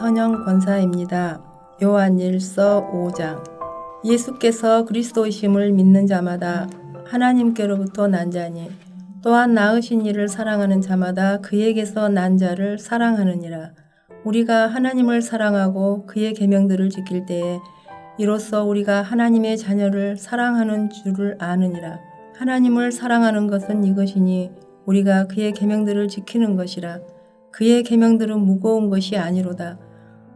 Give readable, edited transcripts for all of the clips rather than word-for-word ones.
선영 권사입니다. 요한일서 5장. 예수께서 그리스도이심을 믿는 자마다 하나님께로부터 난 자니 또한 낳으신 이를 사랑하는 자마다 그에게서 난 자를 사랑하느니라. 우리가 하나님을 사랑하고 그의 계명들을 지킬 때에 이로써 우리가 하나님의 자녀를 사랑하는 줄을 아느니라. 하나님을 사랑하는 것은 이것이니 우리가 그의 계명들을 지키는 것이라. 그의 계명들은 무거운 것이 아니로다.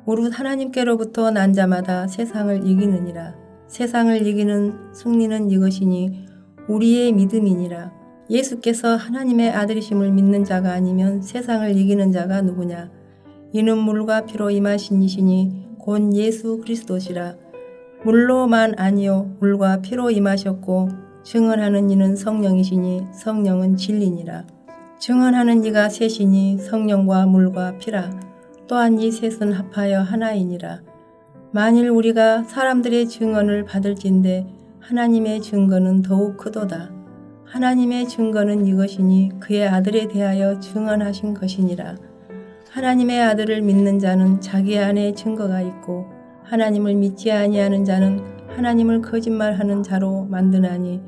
오롯 하나님께로부터 난 자마다 세상을 이기느니라. 세상을 이기는 승리는 이것이니 우리의 믿음이니라. 예수께서 하나님의 아들이심을 믿는 자가 아니면 세상을 이기는 자가 누구냐? 이는 물과 피로 임하신 이시니 곧 예수 그리스도시라. 물로만 아니요 물과 피로 임하셨고 증언하는 이는 성령이시니 성령은 진리니라. 증언하는 이가 셋이니 성령과 물과 피라. 또한 이 셋은 합하여 하나이니라. 만일 우리가 사람들의 증언을 받을진대 하나님의 증거는 더욱 크도다. 하나님의 증거는 이것이니 그의 아들에 대하여 증언하신 것이니라. 하나님의 아들을 믿는 자는 자기 안에 증거가 있고 하나님을 믿지 아니하는 자는 하나님을 거짓말하는 자로 만드나니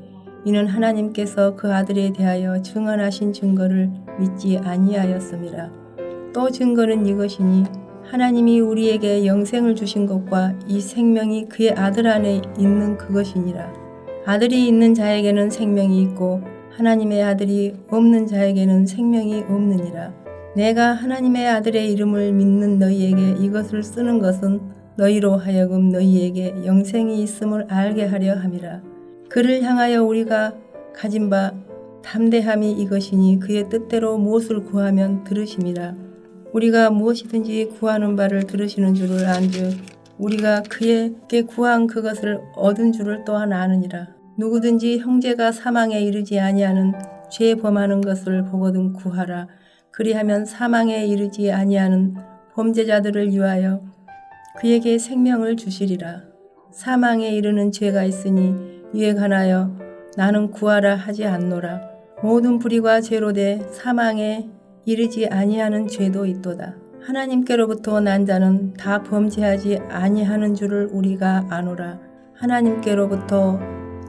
이는 하나님께서 그 아들에 대하여 증언하신 증거를 믿지 아니하였음이라. 또 증거는 이것이니 하나님이 우리에게 영생을 주신 것과 이 생명이 그의 아들 안에 있는 그것이니라. 아들이 있는 자에게는 생명이 있고 하나님의 아들이 없는 자에게는 생명이 없느니라. 내가 하나님의 아들의 이름을 믿는 너희에게 이것을 쓰는 것은 너희로 하여금 너희에게 영생이 있음을 알게 하려 함이라. 그를 향하여 우리가 가진 바 담대함이 이것이니 그의 뜻대로 무엇을 구하면 들으심이라. 우리가 무엇이든지 구하는 바를 들으시는 줄을 안즉 우리가 그에게 구한 그것을 얻은 줄을 또한 아느니라. 누구든지 형제가 사망에 이르지 아니하는 죄 범하는 것을 보거든 구하라. 그리하면 사망에 이르지 아니하는 범죄자들을 위하여 그에게 생명을 주시리라. 사망에 이르는 죄가 있으니 이에 관하여 나는 구하라 하지 않노라. 모든 불의가 죄로 돼 사망에 이르지 아니하는 죄도 있도다. 하나님께로부터 난 자는 다 범죄하지 아니하는 줄을 우리가 아노라. 하나님께로부터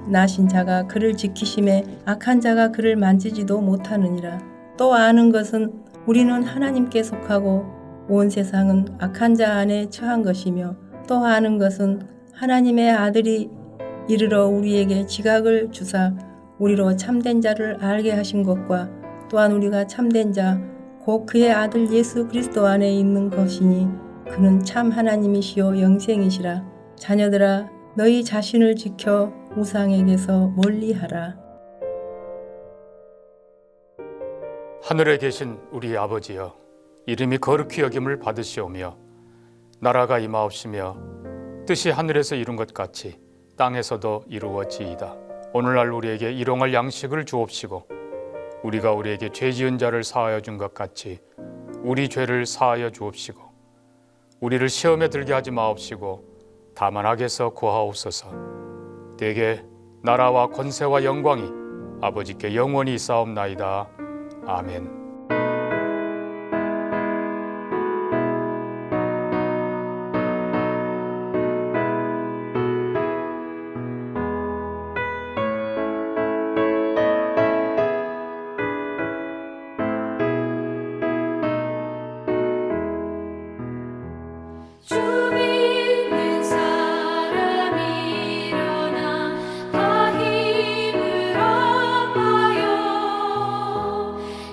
나신 자가 그를 지키심에 악한 자가 그를 만지지도 못하느니라. 또 아는 것은 우리는 하나님께 속하고 온 세상은 악한 자 안에 처한 것이며 또 아는 것은 하나님의 아들이 이르러 우리에게 지각을 주사 우리로 참된 자를 알게 하신 것과 또한 우리가 참된 자 곧 그의 아들 예수 그리스도 안에 있는 것이니 그는 참 하나님이시요 영생이시라. 자녀들아 너희 자신을 지켜 우상에게서 멀리하라. 하늘에 계신 우리 아버지여, 이름이 거룩히 여김을 받으시오며 나라가 임하옵시며 뜻이 하늘에서 이룬 것 같이 땅에서도 이루어지이다. 오늘날 우리에게 일용할 양식을 주옵시고 우리가 우리에게 죄 지은 자를 사하여 준 것 같이 우리 죄를 사하여 주옵시고 우리를 시험에 들게 하지 마옵시고 다만 악에서 구하옵소서. 대개 나라와 권세와 영광이 아버지께 영원히 있사옵나이다. 아멘.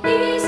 이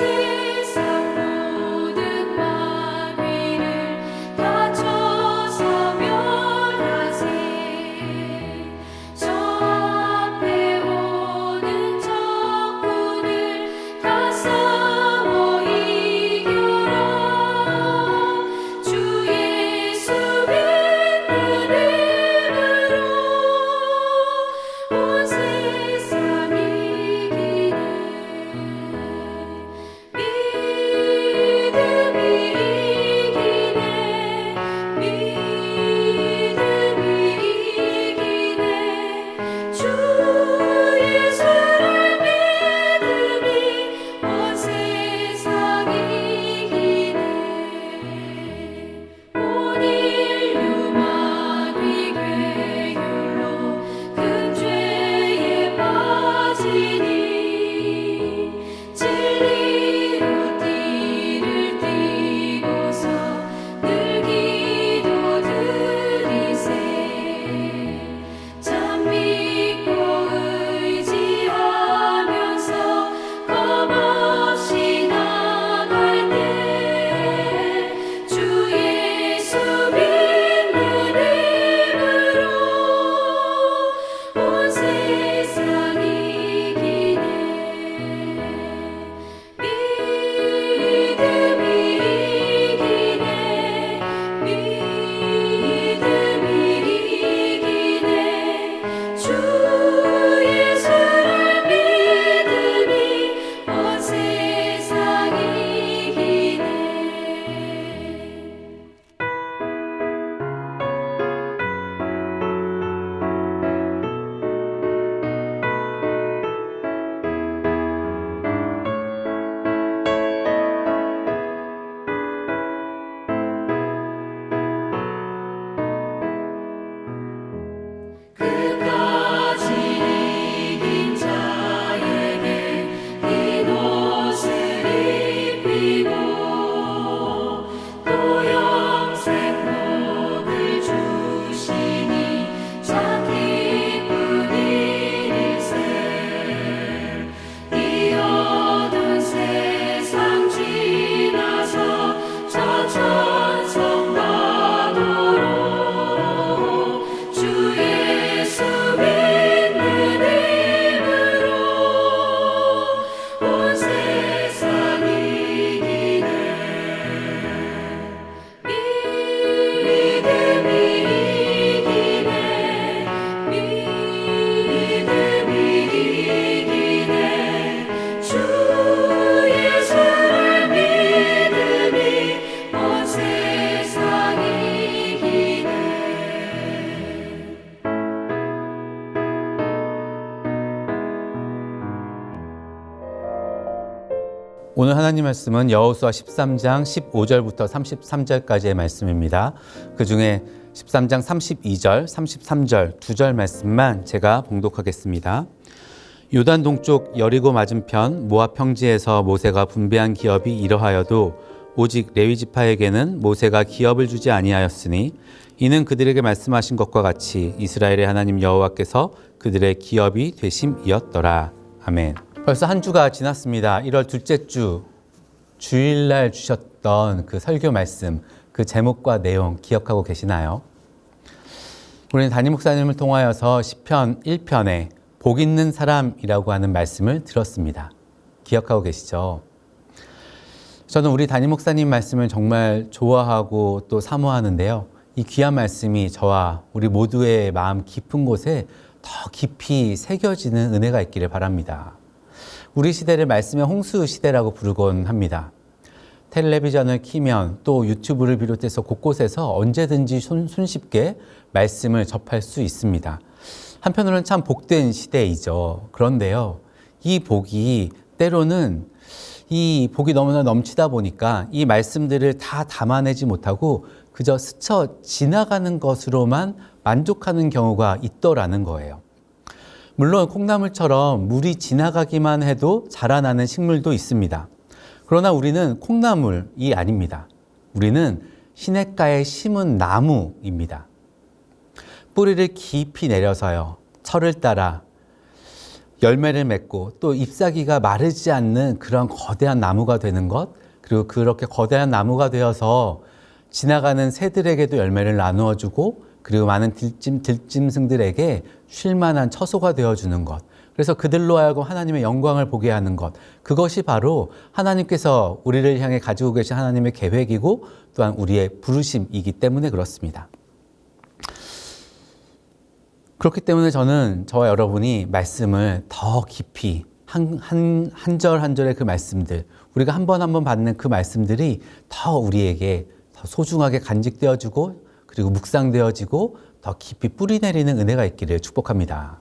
하나님 말씀은 여호수아 13장 15절부터 33절까지의 말씀입니다. 그 중에 13장 32절, 33절 두 절 말씀만 제가 봉독하겠습니다. 요단 동쪽 여리고 맞은편 모압 평지에서 모세가 분배한 기업이 이러하여도 오직 레위 지파에게는 모세가 기업을 주지 아니하였으니 이는 그들에게 말씀하신 것과 같이 이스라엘의 하나님 여호와께서 그들의 기업이 되심이었더라. 아멘. 벌써 한 주가 지났습니다. 1월 둘째 주 주일날 주셨던 그 설교 말씀, 그 제목과 내용 기억하고 계시나요? 우리는 담임 목사님을 통하여서 시편 1편에 복 있는 사람이라고 하는 말씀을 들었습니다. 기억하고 계시죠? 저는 우리 담임 목사님 말씀을 정말 좋아하고 또 사모하는데요. 이 귀한 말씀이 저와 우리 모두의 마음 깊은 곳에 더 깊이 새겨지는 은혜가 있기를 바랍니다. 우리 시대를 말씀의 홍수 시대라고 부르곤 합니다. 텔레비전을 키면 또 유튜브를 비롯해서 곳곳에서 언제든지 손쉽게 말씀을 접할 수 있습니다. 한편으로는 참 복된 시대이죠. 그런데요, 이 복이 때로는 이 복이 너무나 넘치다 보니까 이 말씀들을 다 담아내지 못하고 그저 스쳐 지나가는 것으로만 만족하는 경우가 있더라는 거예요. 물론 콩나물처럼 물이 지나가기만 해도 자라나는 식물도 있습니다. 그러나 우리는 콩나물이 아닙니다. 우리는 시냇가에 심은 나무입니다. 뿌리를 깊이 내려서요, 철을 따라 열매를 맺고 또 잎사귀가 마르지 않는 그런 거대한 나무가 되는 것, 그리고 그렇게 거대한 나무가 되어서 지나가는 새들에게도 열매를 나누어 주고 그리고 많은 들짐승들에게 쉴만한 처소가 되어주는 것, 그래서 그들로 하여금 하나님의 영광을 보게 하는 것, 그것이 바로 하나님께서 우리를 향해 가지고 계신 하나님의 계획이고 또한 우리의 부르심이기 때문에 그렇습니다. 그렇기 때문에 저는 저와 여러분이 말씀을 더 깊이 한 절 한 절의 그 말씀들, 우리가 한 번 한 번 받는 그 말씀들이 더 우리에게 더 소중하게 간직되어지고 그리고 묵상되어지고 더 깊이 뿌리내리는 은혜가 있기를 축복합니다.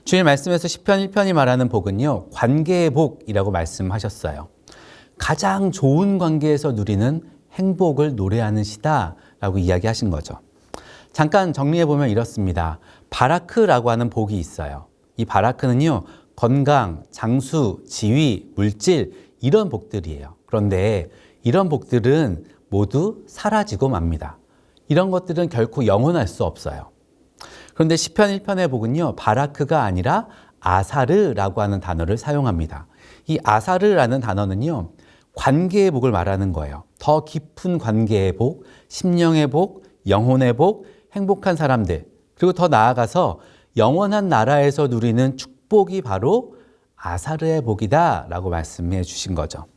주일 말씀에서 시편 1편이 말하는 복은요, 관계의 복이라고 말씀하셨어요. 가장 좋은 관계에서 누리는 행복을 노래하는 시다라고 이야기하신 거죠. 잠깐 정리해보면 이렇습니다. 바라크라고 하는 복이 있어요. 이 바라크는요, 건강, 장수, 지위, 물질 이런 복들이에요. 그런데 이런 복들은 모두 사라지고 맙니다. 이런 것들은 결코 영원할 수 없어요. 그런데 시편 1편의 복은요, 바라크가 아니라 아사르라고 하는 단어를 사용합니다. 이 아사르라는 단어는요, 관계의 복을 말하는 거예요. 더 깊은 관계의 복, 심령의 복, 영혼의 복, 행복한 사람들, 그리고 더 나아가서 영원한 나라에서 누리는 축복이 바로 아사르의 복이다 라고 말씀해 주신 거죠.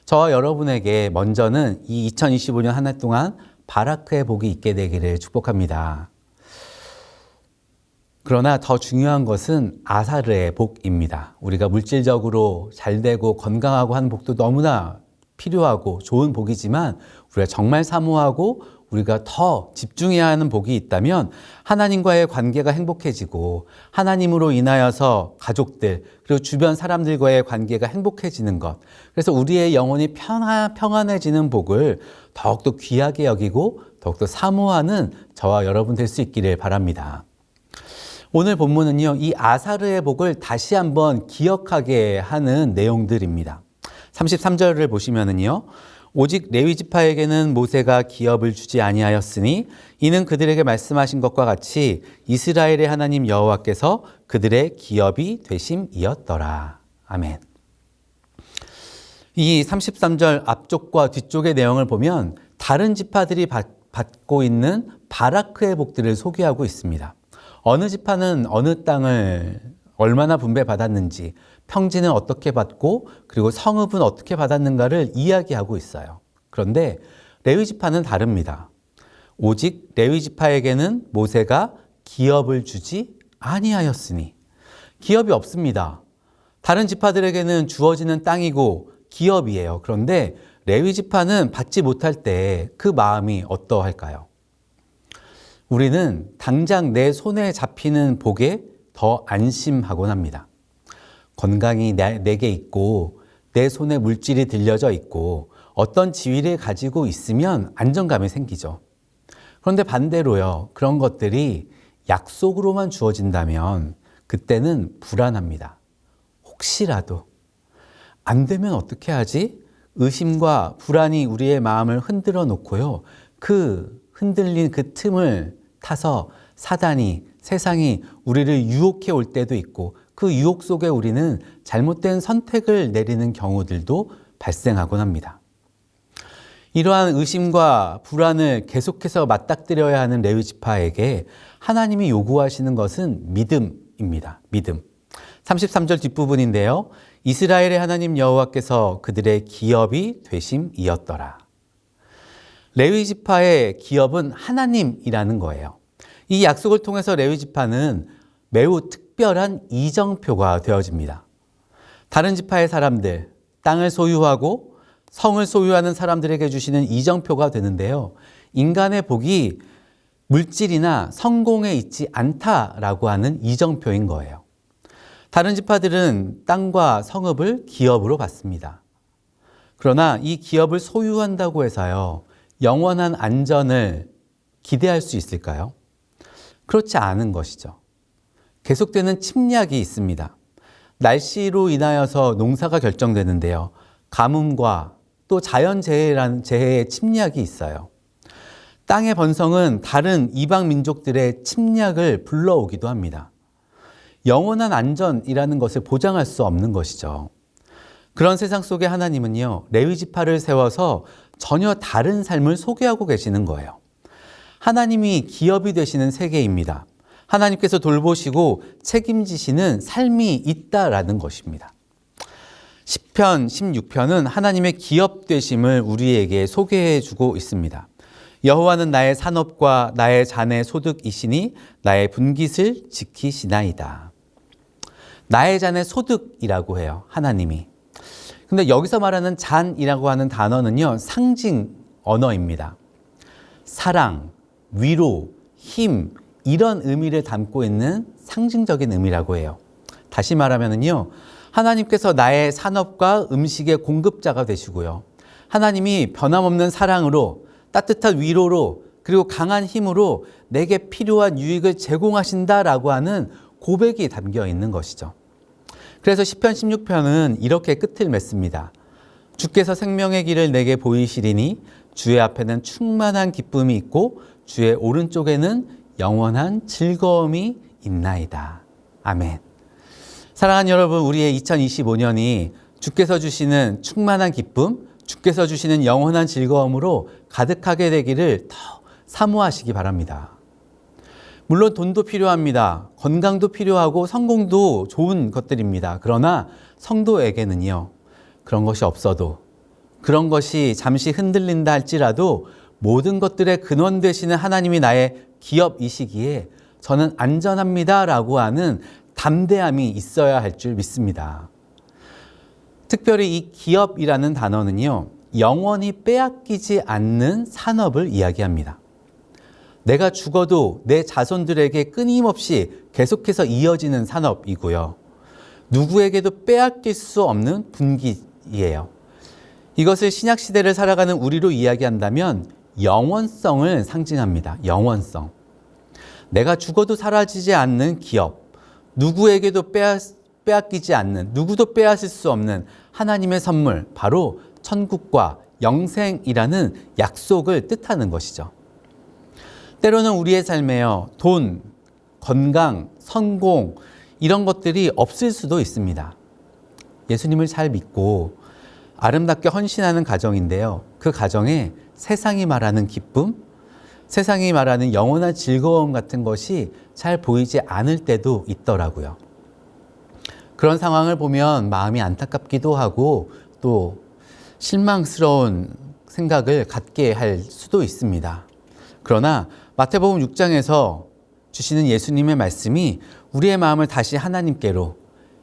저와 여러분에게 먼저는 이 2025년 한 해 동안 바라크의 복이 있게 되기를 축복합니다. 그러나 더 중요한 것은 아사르의 복입니다. 우리가 물질적으로 잘 되고 건강하고 하는 복도 너무나 필요하고 좋은 복이지만 우리가 정말 사모하고 우리가 더 집중해야 하는 복이 있다면 하나님과의 관계가 행복해지고 하나님으로 인하여서 가족들 그리고 주변 사람들과의 관계가 행복해지는 것, 그래서 우리의 영혼이 평안해지는 복을 더욱더 귀하게 여기고 더욱더 사모하는 저와 여러분 될 수 있기를 바랍니다. 오늘 본문은요, 이 아사르의 복을 다시 한번 기억하게 하는 내용들입니다. 33절을 보시면은요, 오직 레위 지파에게는 모세가 기업을 주지 아니하였으니 이는 그들에게 말씀하신 것과 같이 이스라엘의 하나님 여호와께서 그들의 기업이 되심이었더라. 아멘. 이 33절 앞쪽과 뒤쪽의 내용을 보면 다른 지파들이 받고 있는 바라크의 복들을 소개하고 있습니다. 어느 지파는 어느 땅을 얼마나 분배받았는지, 평지는 어떻게 받고 그리고 성읍은 어떻게 받았는가를 이야기하고 있어요. 그런데 레위 지파는 다릅니다. 오직 레위 지파에게는 모세가 기업을 주지 아니하였으니, 기업이 없습니다. 다른 지파들에게는 주어지는 땅이고 기업이에요. 그런데 레위 지파는 받지 못할 때 그 마음이 어떠할까요? 우리는 당장 내 손에 잡히는 복에 더 안심하곤 합니다. 건강이 내게 있고 내 손에 물질이 들려져 있고 어떤 지위를 가지고 있으면 안정감이 생기죠. 그런데 반대로요. 그런 것들이 약속으로만 주어진다면 그때는 불안합니다. 혹시라도 안 되면 어떻게 하지? 의심과 불안이 우리의 마음을 흔들어 놓고요. 그 흔들린 그 틈을 타서 사단이, 세상이 우리를 유혹해 올 때도 있고 그 유혹 속에 우리는 잘못된 선택을 내리는 경우들도 발생하곤 합니다. 이러한 의심과 불안을 계속해서 맞닥뜨려야 하는 레위 지파에게 하나님이 요구하시는 것은 믿음입니다. 믿음. 33절 뒷부분인데요. 이스라엘의 하나님 여호와께서 그들의 기업이 되심이었더라. 레위 지파의 기업은 하나님이라는 거예요. 이 약속을 통해서 레위 지파는 매우 특별한 이정표가 되어집니다. 다른 지파의 사람들, 땅을 소유하고 성을 소유하는 사람들에게 주시는 이정표가 되는데요. 인간의 복이 물질이나 성공에 있지 않다라고 하는 이정표인 거예요. 다른 지파들은 땅과 성읍을 기업으로 받습니다. 그러나 이 기업을 소유한다고 해서요, 영원한 안전을 기대할 수 있을까요? 그렇지 않은 것이죠. 계속되는 침략이 있습니다. 날씨로 인하여서 농사가 결정되는데요. 가뭄과 또 자연재해라는 재해의 침략이 있어요. 땅의 번성은 다른 이방 민족들의 침략을 불러오기도 합니다. 영원한 안전이라는 것을 보장할 수 없는 것이죠. 그런 세상 속에 하나님은요, 레위 지파를 세워서 전혀 다른 삶을 소개하고 계시는 거예요. 하나님이 기업이 되시는 세계입니다. 하나님께서 돌보시고 책임지시는 삶이 있다라는 것입니다. 시편 16편은 하나님의 기업 되심을 우리에게 소개해 주고 있습니다. 여호와는 나의 산업과 나의 잔의 소득이시니 나의 분깃을 지키시나이다. 나의 잔의 소득이라고 해요, 하나님이. 근데 여기서 말하는 잔이라고 하는 단어는요, 상징 언어입니다. 사랑, 위로, 힘, 이런 의미를 담고 있는 상징적인 의미라고 해요. 다시 말하면요, 하나님께서 나의 산업과 음식의 공급자가 되시고요. 하나님이 변함없는 사랑으로, 따뜻한 위로로, 그리고 강한 힘으로 내게 필요한 유익을 제공하신다라고 하는 고백이 담겨 있는 것이죠. 그래서 시편 16편은 이렇게 끝을 맺습니다. 주께서 생명의 길을 내게 보이시리니 주의 앞에는 충만한 기쁨이 있고 주의 오른쪽에는 영원한 즐거움이 있나이다. 아멘. 사랑하는 여러분, 우리의 2025년이 주께서 주시는 충만한 기쁨, 주께서 주시는 영원한 즐거움으로 가득하게 되기를 더 사모하시기 바랍니다. 물론 돈도 필요합니다. 건강도 필요하고 성공도 좋은 것들입니다. 그러나 성도에게는요, 그런 것이 없어도, 그런 것이 잠시 흔들린다 할지라도 모든 것들의 근원 되시는 하나님이 나의 기업이시기에 저는 안전합니다라고 하는 담대함이 있어야 할 줄 믿습니다. 특별히 이 기업이라는 단어는요, 영원히 빼앗기지 않는 산업을 이야기합니다. 내가 죽어도 내 자손들에게 끊임없이 계속해서 이어지는 산업이고요. 누구에게도 빼앗길 수 없는 분기이에요. 이것을 신약시대를 살아가는 우리로 이야기한다면 영원성을 상징합니다. 영원성. 내가 죽어도 사라지지 않는 기업, 누구에게도 빼앗기지 않는, 누구도 빼앗을 수 없는 하나님의 선물, 바로 천국과 영생이라는 약속을 뜻하는 것이죠. 때로는 우리의 삶에요, 돈, 건강, 성공, 이런 것들이 없을 수도 있습니다. 예수님을 잘 믿고 아름답게 헌신하는 가정인데요. 그 가정에 세상이 말하는 기쁨, 세상이 말하는 영원한 즐거움 같은 것이 잘 보이지 않을 때도 있더라고요. 그런 상황을 보면 마음이 안타깝기도 하고 또 실망스러운 생각을 갖게 할 수도 있습니다. 그러나 마태복음 6장에서 주시는 예수님의 말씀이 우리의 마음을 다시 하나님께로,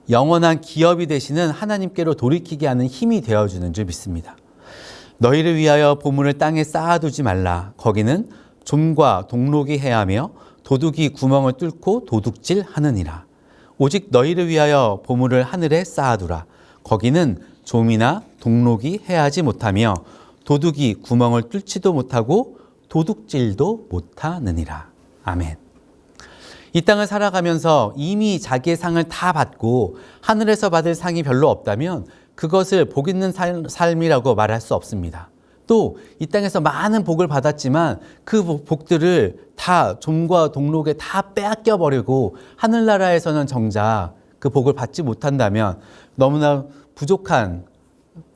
영원한 기업이 되시는 하나님께로 돌이키게 하는 힘이 되어주는 줄 믿습니다. 너희를 위하여 보물을 땅에 쌓아두지 말라. 거기는 좀과 동록이 해하며 도둑이 구멍을 뚫고 도둑질하느니라. 오직 너희를 위하여 보물을 하늘에 쌓아두라. 거기는 좀이나 동록이 해하지 못하며 도둑이 구멍을 뚫지도 못하고 도둑질도 못하느니라. 아멘. 이 땅을 살아가면서 이미 자기의 상을 다 받고 하늘에서 받을 상이 별로 없다면 그것을 복 있는 삶이라고 말할 수 없습니다. 또 이 땅에서 많은 복을 받았지만 그 복들을 다 좀과 동록에 다 빼앗겨 버리고 하늘나라에서는 정작 그 복을 받지 못한다면, 너무나 부족한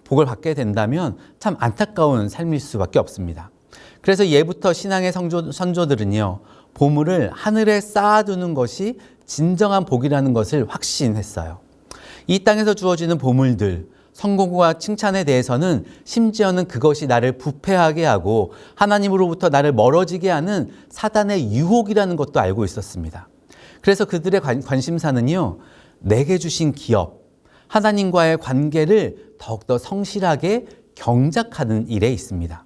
복을 받게 된다면 참 안타까운 삶일 수밖에 없습니다. 그래서 예부터 신앙의 선조들은요, 보물을 하늘에 쌓아두는 것이 진정한 복이라는 것을 확신했어요. 이 땅에서 주어지는 보물들, 성공과 칭찬에 대해서는 심지어는 그것이 나를 부패하게 하고 하나님으로부터 나를 멀어지게 하는 사단의 유혹이라는 것도 알고 있었습니다. 그래서 그들의 관심사는요, 내게 주신 기업, 하나님과의 관계를 더욱더 성실하게 경작하는 일에 있습니다.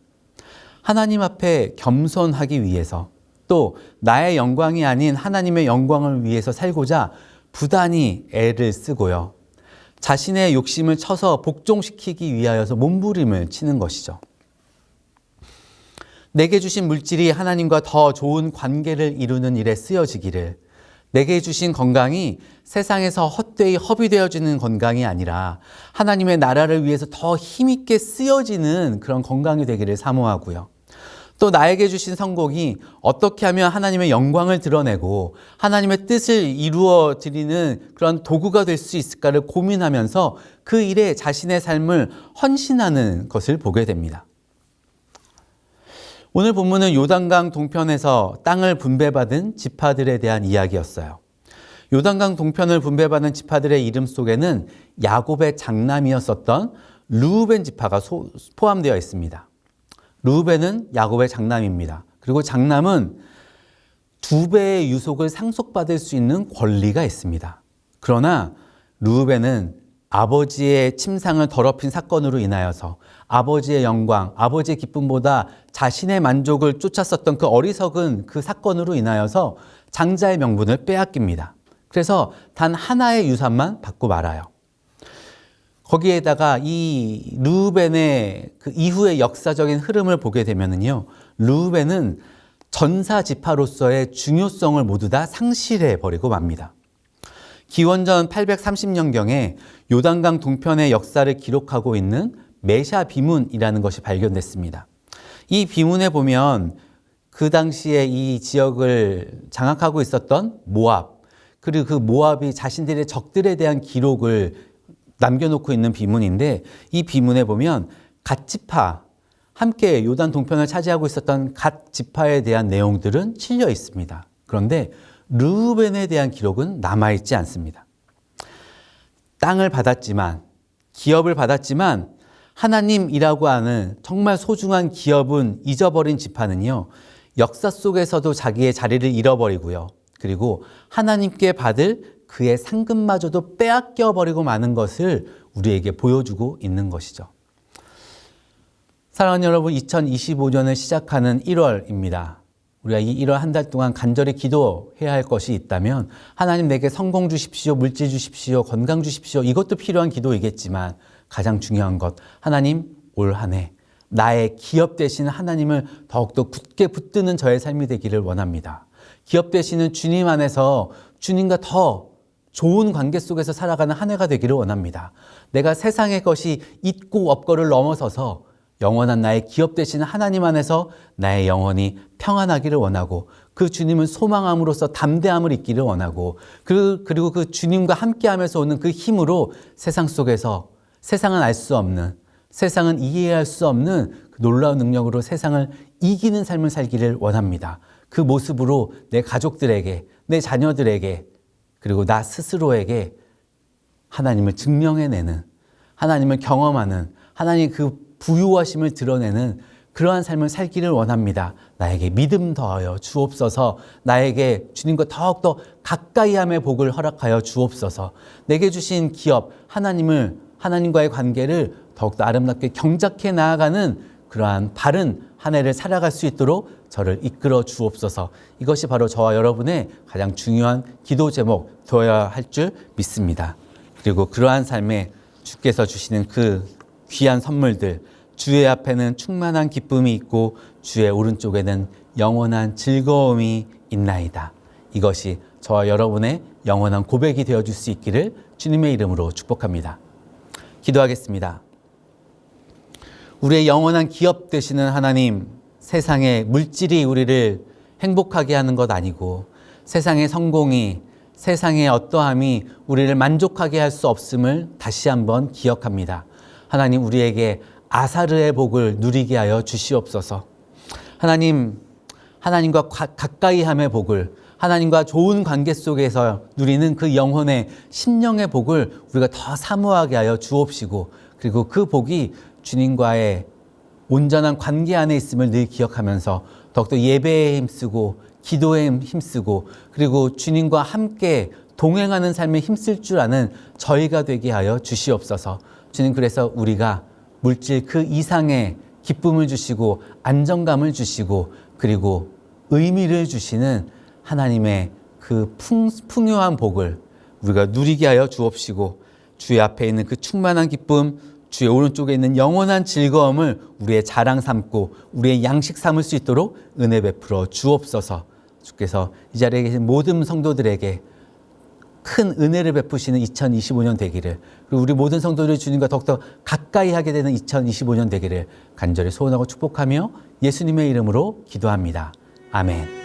하나님 앞에 겸손하기 위해서, 또 나의 영광이 아닌 하나님의 영광을 위해서 살고자 부단히 애를 쓰고요, 자신의 욕심을 쳐서 복종시키기 위하여서 몸부림을 치는 것이죠. 내게 주신 물질이 하나님과 더 좋은 관계를 이루는 일에 쓰여지기를, 내게 주신 건강이 세상에서 헛되이 허비되어지는 건강이 아니라 하나님의 나라를 위해서 더 힘있게 쓰여지는 그런 건강이 되기를 사모하고요. 또 나에게 주신 성공이 어떻게 하면 하나님의 영광을 드러내고 하나님의 뜻을 이루어 드리는 그런 도구가 될 수 있을까를 고민하면서 그 일에 자신의 삶을 헌신하는 것을 보게 됩니다. 오늘 본문은 요단강 동편에서 땅을 분배받은 지파들에 대한 이야기였어요. 요단강 동편을 분배받은 지파들의 이름 속에는 야곱의 장남이었었던 르우벤 지파가 포함되어 있습니다. 르우벤은 야곱의 장남입니다. 그리고 장남은 2배의 유속을 상속받을 수 있는 권리가 있습니다. 그러나 르우벤은 아버지의 침상을 더럽힌 사건으로 인하여서 아버지의 영광, 아버지의 기쁨보다 자신의 만족을 쫓았었던 그 어리석은 그 사건으로 인하여서 장자의 명분을 빼앗깁니다. 그래서 단 하나의 유산만 받고 말아요. 거기에다가 이 르우벤의 그 이후의 역사적인 흐름을 보게 되면은요, 르우벤은 전사 지파로서의 중요성을 모두 다 상실해 버리고 맙니다. 기원전 830년경에 요단강 동편의 역사를 기록하고 있는 메샤 비문이라는 것이 발견됐습니다. 이 비문에 보면 그 당시에 이 지역을 장악하고 있었던 모압, 그리고 그 모압이 자신들의 적들에 대한 기록을 남겨놓고 있는 비문인데, 이 비문에 보면 갓 지파, 함께 요단 동편을 차지하고 있었던 갓 지파에 대한 내용들은 실려 있습니다. 그런데 르우벤에 대한 기록은 남아있지 않습니다. 땅을 받았지만, 기업을 받았지만 하나님이라고 하는 정말 소중한 기업은 잊어버린 지파는요, 역사 속에서도 자기의 자리를 잃어버리고요, 그리고 하나님께 받을 그의 상급마저도 빼앗겨버리고 마는 것을 우리에게 보여주고 있는 것이죠. 사랑하는 여러분, 2025년을 시작하는 1월입니다. 우리가 이 1월 한 달 동안 간절히 기도해야 할 것이 있다면, 하나님 내게 성공 주십시오, 물질 주십시오, 건강 주십시오, 이것도 필요한 기도이겠지만 가장 중요한 것, 하나님 올 한 해 나의 기업 되시는 하나님을 더욱더 굳게 붙드는 저의 삶이 되기를 원합니다. 기업 되시는 주님 안에서 주님과 더 좋은 관계 속에서 살아가는 한 해가 되기를 원합니다. 내가 세상의 것이 있고 없고를 넘어서서 영원한 나의 기업 되시는 하나님 안에서 나의 영혼이 평안하기를 원하고, 그 주님을 소망함으로써 담대함을 잊기를 원하고, 그리고 그 주님과 함께하면서 오는 그 힘으로 세상 속에서 세상은 알 수 없는, 세상은 이해할 수 없는 그 놀라운 능력으로 세상을 이기는 삶을 살기를 원합니다. 그 모습으로 내 가족들에게, 내 자녀들에게, 그리고 나 스스로에게 하나님을 증명해내는, 하나님을 경험하는, 하나님의 그 부유하심을 드러내는 그러한 삶을 살기를 원합니다. 나에게 믿음 더하여 주옵소서. 나에게 주님과 더욱더 가까이함의 복을 허락하여 주옵소서. 내게 주신 기업, 하나님과의 관계를 더욱더 아름답게 경작해 나아가는 그러한 바른 한 해를 살아갈 수 있도록 저를 이끌어 주옵소서. 이것이 바로 저와 여러분의 가장 중요한 기도 제목 되어야 할 줄 믿습니다. 그리고 그러한 삶에 주께서 주시는 그 귀한 선물들, 주의 앞에는 충만한 기쁨이 있고 주의 오른쪽에는 영원한 즐거움이 있나이다. 이것이 저와 여러분의 영원한 고백이 되어줄 수 있기를 주님의 이름으로 축복합니다. 기도하겠습니다. 우리의 영원한 기업 되시는 하나님, 세상의 물질이 우리를 행복하게 하는 것 아니고 세상의 성공이, 세상의 어떠함이 우리를 만족하게 할 수 없음을 다시 한번 기억합니다. 하나님, 우리에게 아사르의 복을 누리게 하여 주시옵소서. 하나님, 하나님과 가까이함의 복을, 하나님과 좋은 관계 속에서 누리는 그 영혼의 심령의 복을 우리가 더 사모하게 하여 주옵시고, 그리고 그 복이 주님과의 온전한 관계 안에 있음을 늘 기억하면서 더욱더 예배에 힘쓰고 기도에 힘쓰고 그리고 주님과 함께 동행하는 삶에 힘쓸 줄 아는 저희가 되게 하여 주시옵소서. 주님, 그래서 우리가 물질 그 이상의 기쁨을 주시고 안정감을 주시고 그리고 의미를 주시는 하나님의 그 풍요한 복을 우리가 누리게 하여 주옵시고, 주의 앞에 있는 그 충만한 기쁨, 주의 오른쪽에 있는 영원한 즐거움을 우리의 자랑 삼고 우리의 양식 삼을 수 있도록 은혜 베풀어 주옵소서. 주께서 이 자리에 계신 모든 성도들에게 큰 은혜를 베푸시는 2025년 되기를, 그리고 우리 모든 성도들이 주님과 더욱더 가까이 하게 되는 2025년 되기를 간절히 소원하고 축복하며 예수님의 이름으로 기도합니다. 아멘.